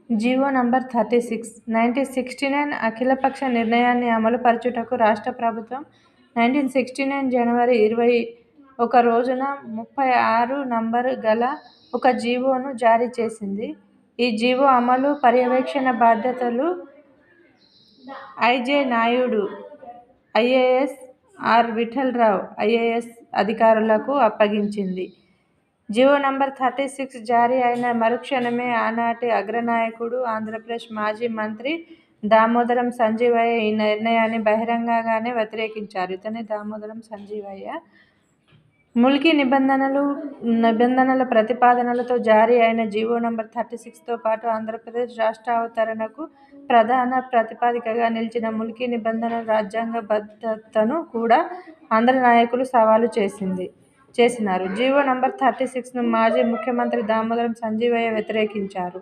GO number 36, 1969 అఖిలపక్ష నిర్ణయాన్ని అమలుపరచుటకు రాష్ట్ర ప్రభుత్వం 1969 జనవరి 21 రోజున 36 నంబరు గల ఒక జీవోను జారీ చేసింది. ఈ జీవో అమలు, పర్యవేక్షణ బాధ్యతలు I J. Naidu IAS, R. Vithalarao IAS అధికారులకు అప్పగించింది. జీవో నంబర్ 36 జారీ అయిన మరుక్షణమే ఆనాటి అగ్రనాయకుడు, ఆంధ్రప్రదేశ్ మాజీ మంత్రి దామోదరం సంజీవయ్య ఈ నిర్ణయాన్ని బహిరంగంగానే వ్యతిరేకించారు. ఇతనే దామోదరం సంజీవయ్య. ముల్కీ నిబంధనల ప్రతిపాదనలతో జారీ అయిన జీవో నంబర్ 36తో పాటు ఆంధ్రప్రదేశ్ రాష్ట్ర అవతరణకు ప్రధాన ప్రాతిపదికగా నిలిచిన ముల్కీ నిబంధనల రాజ్యాంగబద్ధతను కూడా ఆంధ్ర నాయకులు సవాలు చేసినారు. జీవో నంబర్ 36ను మాజీ ముఖ్యమంత్రి దామోదరం సంజీవయ్య వ్యతిరేకించారు.